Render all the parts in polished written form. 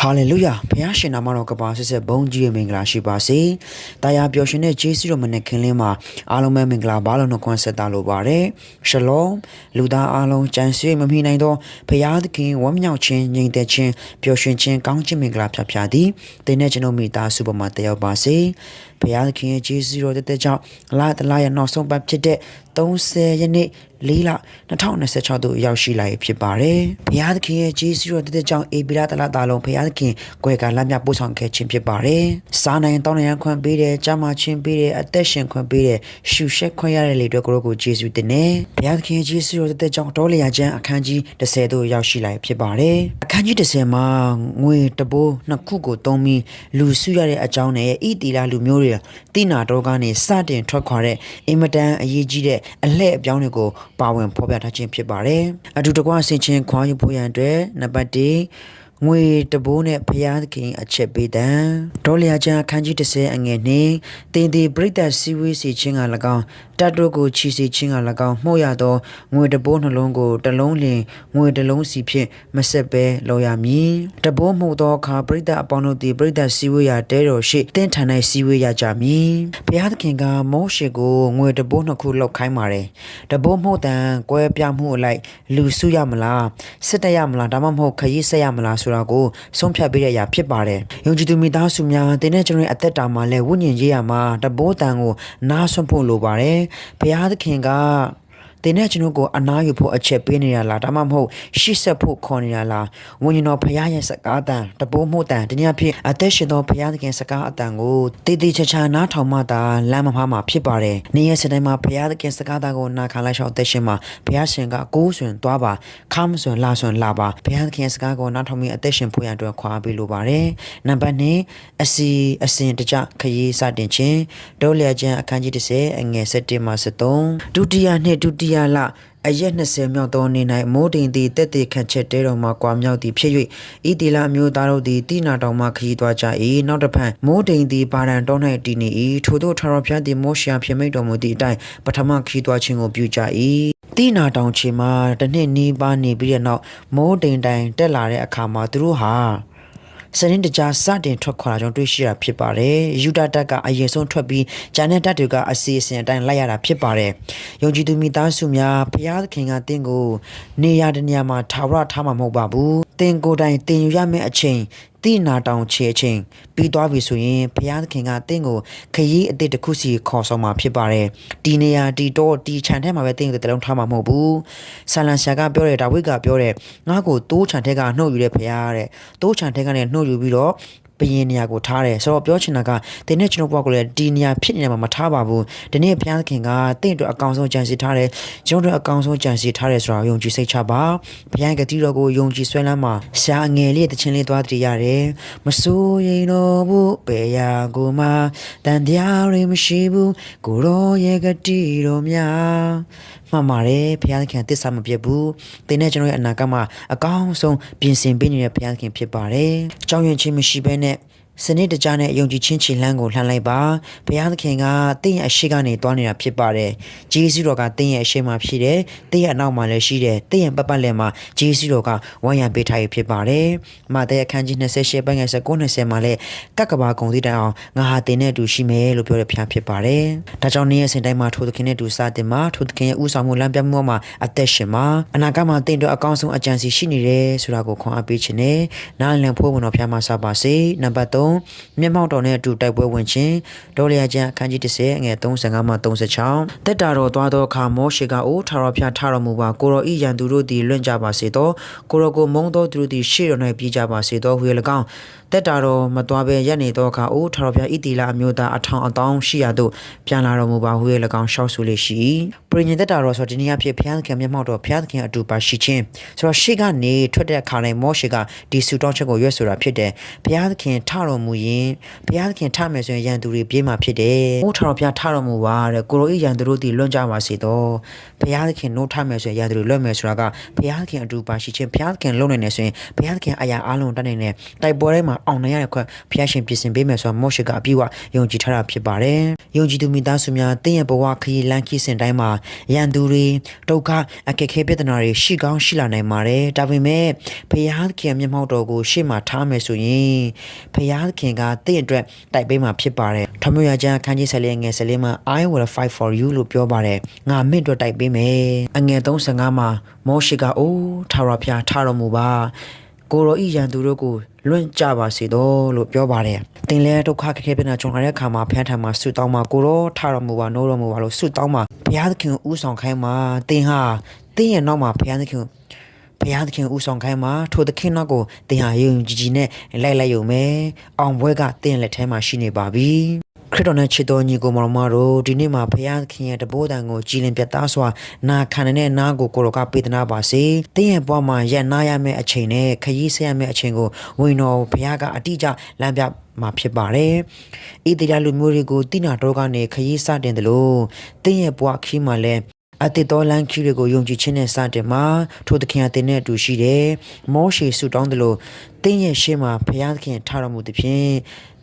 ဟာလေလုယာဖခင်ရှင်နာမတော်ကပါဆက်ဆက်ဘုန်းကြီးရဲ့မင်္ဂလာရှိပါစေ။တရားပျော်ရွှင်တဲ့ဂျေစုတော်မနဲ့ခင်လင်းမှာအားလုံးပဲမင်္ဂလာပါလို့နှုတ်ခွန်းဆက်တာလိုပါတယ်။ရှလောမ်လူသားအားလုံးကြံစည်မမိနိုင်သောဖခင်သခင်ဝမ်းမြောက်ခြင်းငြိမ်သက်ခြင်းပျော်ရွှင်ခြင်းကောင်းခြင်းမင်္ဂလာဖြတ်ဖြာသည်တင်းနဲ့ကျွန်တော်မိသားစုပေါ်မှာတက်ရောက်ပါစေ။ဖခင်သခင်ရဲ့ဂျေစုတော်တဲ့ကြောင့်လာတလာရဲ့နောက်ဆုံးပတ်ဖြစ်တဲ့30ရက်နေ့4လ2026တို့ရောက်ရှိလာပြီဖြစ်ပါတယ်။ဘုရားသခင်ရဲ့ကျေးဇူးတော်တည်တဲ့ကြောင့်အေဗီလာတလတာလုံးဘုရားသခင်ကိုယ်ကလမ်းမြပို့ဆောင်ခဲ့ခြင်းဖြစ်ပါတယ်။စားနိုင်တောင်းနိုင်ခွင့်ပေးတယ်၊ကြားမှချင်းပေးတယ်၊အသက်ရှင်ခွင့်ပေးတယ်၊ရှုရှက်ခွင့်ရတဲ့လေအတွက်ကိုကျေးဇူးတင်တယ်။ဘုရားသခင်ရဲ့ကျေးဇူးတော်တည်တဲ့ကြောင့်တော်လျာကျမ်းအခန်းကြီး30တို့ရောက်ရှိလာပြီဖြစ်ပါတယ်။အခန်းကြီး30မှာငွေတဘိုးနှစ်ခုကိုသုံးပြီးလူစုရတဲ့အကြောင်းနဲ့ဣတီလာလူမျိုးတွေတိနာတော်ကနေစတင်ထွက်ခွာတဲ့အင်မတန်အရေးကြီးတဲ့အလှည့်အပြောင်းတွေကိုပါဝင်ဖော်ပြထားခြင်းဖြစ်ပါတယ်။အတူတကွဆင်ခြင်းခွာယူဖို့ရန်အတွက်နံပါတ်1ငွေတဘိုးနဲ့ဖျားသခင်အချက်ပေးတဲ့ဒေါ်လျာကျန်အခန်းကြီး30အငယ်နှင့်တင်ဒီပရိသတ်စည်းဝေးစီခြင်းက၎င်းတတ်တို့ကိုချီစီခြင်းက၎င်းမှုရသောငွေတဘိုးနှလုံးကိုတစ်လုံးလင်ငွေတစ်လုံးစီဖြင့်မဆက်ပဲလောရမည်တဘိုးမှုသောအခါပရိသတ်အပေါင်းတို့သည်ပရိသတ်စည်းဝေးရာတဲတော်ရှိတင်းထန်၌စည်းဝေးရကြမည်ဖျားသခင်ကမောရှေကိုငွေတဘိုးနှစ်ခုလောက်ခိုင်းပါတယ်တဘိုးမှုတန်ကွဲပြားမှုအလိုက်လူစုရမလားစစ်တရမလားဒါမှမဟုတ်ခရီးဆက်ရမလားဆိုတာကိုဆုံးဖြတ်ပေးရတာဖြစ်ပါတယ်။ယုံကြည်သူမိသားစုများတင်းနဲ့ကျွန်တော်ရဲ့အသက်တာမှာလည်းဝိညာဉ်ရေးရာမှာတဘိုးတန်ကိုနားဆွဖို့လိုပါတယ်။ဘုရားသခင်ကတင်းနဲ့ကျွန်တော်ကိုအနားယူဖို့အချက်ပေးနေရလားဒါမှမဟုတ်ရှေ့ဆက်ဖို့ခေါ်နေရလားဝိညာဉ်တော်ဘုရားရဲ့စကားတန်တဘိုးမှုတန်တနည်းအားဖြင့်အသက်ရှင်သောဘုရားသခင်စကားအတန်ကိုတည်တည်ချာချာနားထောင်မှသာလမ်းမမှားဖြစ်ပါတယ်။နေ့ရက်စတိုင်းမှာဘုရားသခင်စကားတန်ကိုနားခံလိုက်ရှောက်အသက်ရှင်မှာဘုရားရှင်ကကိုးဆွင်သွားပါခါမဆွင်လာဆွင်လာပါဘုရားသခင်စကားကိုနားထောင်ပြီးအသက်ရှင်ဖို့ရန်အတွက်ခွာပေးလိုပါတယ်။နံပါတ်2အစဉ်တကြခရီးစတင်ခြင်းဒုလျာကျမ်းအခန်းကြီး30အငယ်7မှ73ဒုတိယနှစ်ဒုတိယလအရက်20မြောက်သောနေ့၌မိုးတိမ်သည်တက်တည်ခန့်ချက်တဲတော်မှကွာမြောက်သည်ဖြစ်၍ဤတီလာမျိုးသားတို့သည်တိနာတော်မှခရီးသွားကြ၏နောက်တစ်ဖန်မိုးတိမ်သည်ပါရန်တော်၌တည်နေ၏ထို့သောထာဝရဘုရားသည်မောရှေဖြစ်မိတ်တော်မူသည့်အတိုင်းပထမခရီးသွားခြင်းကိုပြုကြ၏တိနာတောင်ချေမှာတစ်နှစ်နီးပါးနေပြီးတဲ့နောက်မိုးတိမ်တိုင်တက်လာတဲ့အခါမှာသူတို့ဟာစရင်တကြားစတင်ထွက်ခွာကြောင်းတွေ့ရှိရဖြစ်ပါတယ်။ယူဒတပ်ကအရင်ဆုံးထွက်ပြီးဂျာနက်တပ်တွေကအစီအစဉ်အတိုင်းလိုက်ရတာဖြစ်ပါတယ်။ယုံကြည်သူမိသားစုများဘုရားသခင်ကတင့်ကိုနေရာတနေရာမှာထာဝရထားမှာမဟုတ်ပါဘူး။တင်ကိုယ်တိုင်တင်ယူရမယ့်အချိန်တိနာတောင်ချေအချိန်ပြီးသွားပြီဆိုရင်ဘုရားသခင်ကတင့်ကိုခရီးအသစ်တစ်ခုစီခေါ်ဆောင်မှာဖြစ်ပါတယ်။ဒီနေရာဒီတော့ဒီခြံထဲမှာပဲတင့်ကိုတလုံးထားမှာမဟုတ်ဘူး။ဆာလန်ရှာကပြောတယ်ဒါဝိဒ်ကပြောတယ်ငါ့ကိုတိုးခြံထဲကနှုတ်ယူတဲ့ဘုရားတဲ့တိုးခြံထဲကနေနှုတ်ယူပြီးတော့ဘယင်းနေရာကိုထားတယ်ဆိုတော့ပြောချင်တာကဒီနေ့ကျွန်တော်ဘုရားကိုလည်းဒီနေရာဖြစ်နေမှာမထားပါဘူးဒီနေ့ဘုရားသခင်ကတင့်အတွက်အကောင်ဆုံးကြံစည်ထားတယ်ကျွန်တော်တို့အကောင်ဆုံးကြံစည်ထားတယ်ဆိုတာယုံကြည်စိတ်ချပါဘုရားကတိတော်ကိုယုံကြည်ဆွဲလန်းမှာရှာငယ်လေးတခြင်းလေးသွားတည်ရတယ်မစိုးရိမ်တော့ဘူးဘယ်ရာကိုမှတန်တရားတွေမရှိဘူးကိုရောရဲ့ကတိတော်များမှန်ပါတယ်ဘုရားသခင်တစ္ဆာမပြတ်ဘူးတင်းနဲ့ကျွန်တော်ရဲ့အနာဂတ်မှာအကောင်းဆုံးပြင်ဆင်ပေးနေတဲ့ဘုရားသခင်ဖြစ်ပါတယ်ကြောင်းရင်ချင်းမရှိဘဲနဲ့စနစ်တကျနဲ့ယုံကြည်ခြင်းခြေလှမ်းကိုလှမ်းလိုက်ပါဘုရားသခင်ကတင့်ရဲ့အရှိကနေတွားနေတာဖြစ်ပါတယ်ဂျေဇုတော်ကတင့်ရဲ့အရှိမှာဖြစ်တယ်တင့်ရဲ့အနောက်မှာလည်းရှိတယ်တင့်ရဲ့ပတ်ပတ်လည်မှာဂျေဇုတော်ကဝိုင်းရံပေးထားရဖြစ်ပါတယ်မာသဲအခန်းကြီး28ပိုင်းငယ်19-20မှာလည်းကကဘာဂုံသီးတိုင်အောင်ငါဟာတင်နဲ့အတူရှိမယ်လို့ပြောတဲ့ဘုရားဖြစ်ပါတယ်ဒါကြောင့်နေ့ရက်စဉ်တိုင်းမှာထိုသခင်နဲ့အတူစတင်မှာထိုသခင်ရဲ့ဥဆောင်မှုလမ်းပြမှုမှာအသက်ရှင်မှာအနာဂတ်မှာတင့်တို့အကောင်းဆုံးအကြံစီရှိနေတယ်ဆိုတာကိုခွန်အားပေးခြင်းနဲ့နားလည်ဖို့ဝင်တော်ဘုရားမှာစပါစေနံပါတ်3မျက်မှောက်တော်နဲ့အတူတိုက်ပွဲဝင်ခြင်းဒေါ်လျာကျမ်းအခန်းကြီး30အငယ်35မှ36တက်တာတော်သွားသောအခါမောရှေကအိုထာဝရဘုရားထတော်မူပါကိုရောဤရန်သူတို့သည်လွင့်ကြပါစေသောကိုရောကိုမုန်းသောသူတို့သည်ရှေ့တော်၌ပြေးကြပါစေသောဟူ၍၎င်းတက်တာတော်မတော်ဘဲရက်နေသောအခါအိုထာဝရဘုရားဣတိလအမျိုးသားအထောင်အတောင်းရှိရာသို့ပြန်လာတော်မူပါဟူ၍၎င်းရှောက်ဆိုလေရှိပရိညင်တက်တာတော်ဆိုဒီနေ့အဖြစ်ဘုရားသခင်မျက်မှောက်တော်ဘုရားသခင်အတူပါရှိခြင်းဆိုတော့ရှေ့ကနေထွက်တဲ့အခါတိုင်းမောရှေကဒီဆူတောင်းချက်ကိုရွတ်ဆိုတာဖြစ်တယ်ဘုရားသခင်ထတော် တော်မူရင်ဘုရားသခင်ထမယ်ဆိုရင်ရန်သူတွေပြေးမှာဖြစ်တယ်။မိုးထာတော်ဘုရားထတော်မူပါတဲ့ကိုရိုဤရန်သူတို့ဒီလွတ်ကြပါစေတော့ဘုရားသခင်နိုးထမယ်ဆိုရင်ရန်သူတွေလွတ်မယ်ဆိုတာကဘုရားသခင်အတူပါရှိခြင်းဘုရားသခင်လုံနိုင်နေဆိုရင်ဘုရားသခင်အရာအလုံးတတ်နိုင်တဲ့တိုက်ပွဲထဲမှာအောင်နိုင်ရတဲ့ခွင့်ဘုရားရှင်ပြင်ဆင်ပေးမယ်ဆိုတာမောရှေကအပြည့်အဝယုံကြည်ထားတာဖြစ်ပါတယ်။ယုံကြည်သူမိသားစုများတင်းရဲ့ဘဝခရီးလမ်းခီးစဉ်တိုင်းမှာရန်သူတွေဒုက္ခအခက်အခဲပြဿနာတွေရှိကောင်းရှိလာနိုင်ပါတယ်။ဒါပေမဲ့ဘုရားသခင်မျက်မှောက်တော်ကိုရှေ့မှာထားမယ်ဆိုရင်ဘုရားသခင်ကတင်းအတွက်တိုက်ပေးမှာဖြစ်ပါတယ်။ထမရကြခန်းကြီး14ငယ်14မှာ I will fight for you လို့ပြောပါတယ်။ငါမင့်အတွက်တိုက်ပေးမယ်။အငယ်35မှာမောရှေကအိုးထာဝရဘုရားထားတော်မူပါကိုရောဤရန်သူတို့ကိုလွင့်ကြပါစေတော့လို့ပြောပါတယ်။တင်လဲဒုက္ခခက်ခဲပြနာကြုံရတဲ့အခါမှာဖျားထံမှာဆုတောင်းမှာကိုရောထတော်မူပါနိုးတော်မူပါလို့ဆုတောင်းမှာဘုရားသခင်ဥဆောင်ခိုင်းမှာတင်ဟာတင်ရဲ့နောက်မှာဘုရားသခင်ဥဆောင်ခိုင်းမှာထိုသခင်နောက်ကိုတင်ဟာယုံကြည်ကြည်နဲ့လိုက်ရုံပဲအောင်ပွဲကတင်လက်ထဲမှာရှိနေပါပြီခရစ်တော်နဲ့ချစ်တော်ညီကိုမောင်မတို့ဒီနေ့မှာဘုရားသခင်ရဲ့တပိုးတန်ကိုကြည်လင်ပြတ်သားစွာနာခံတဲ့နာကိုကိုရောကပေးသနာပါစေ။တင်းရဲ့ဘဝမှာရန်နာရမယ့်အချိန်နဲ့ခရီးဆက်ရမယ့်အချိန်ကိုဝင်တော်ဘုရားကအတိအကျလမ်းပြမှာဖြစ်ပါတယ်။ဤတရားလူမျိုးတွေကိုတိနာတော်ကနေခရီးစတင်တယ်လို့တင်းရဲ့ဘဝခီးမှာလဲအတိတော်လန်ခီတွေကိုယုံကြည်ခြင်းနဲ့စတင်မှာထိုသခင်အတင်နဲ့အတူရှိတယ်။မောရှေဆုတောင်းတယ်လို့တင်းရဲ့ရှေ့မှာဘုရားသခင်ထားတော်မူသည်ဖြင့်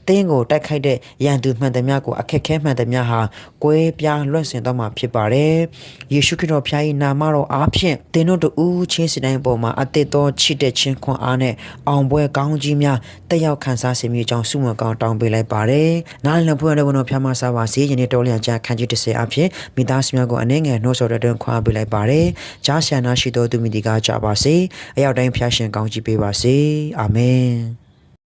တင်းကိုတိုက်ခိုက်တဲ့ရန်သူမှန်သမျှကိုအခက်ခဲမှန်သမျှဟာကွဲပြားလွတ်ဆင်တော့မှာဖြစ်ပါတယ်။ယေရှုခရစ်တော်ဖျား၏နာမတော်အားဖြင့်တင်းတို့တူချင်းစီတိုင်းပေါ်မှာအသစ်တော်ချစ်တဲ့ချင်းခွန်အားနဲ့အောင်ပွဲကောင်းကြီးများတက်ရောက်ခံစားစေမိကြောင်းဆုမွန်ကောင်းတောင်းပေးလိုက်ပါတယ်။နားလည်ဖွင့်ရတဲ့ဘုန်းတော်ဖျားမစားပါစေ။ယနေ့တော်လျံချခန်းကြီး30အားဖြင့်မိသားစုများကိုအနှဲငယ်နှိုးဆော်တဲ့တွင်ခွန်အားပေးလိုက်ပါတယ်။ကြားဆရာနာရှိတော်သူမိဒီကကြပါစေ။အရောက်တိုင်းဖျားရှင်ကောင်းကြီးပေးပါစေ။အာမင်။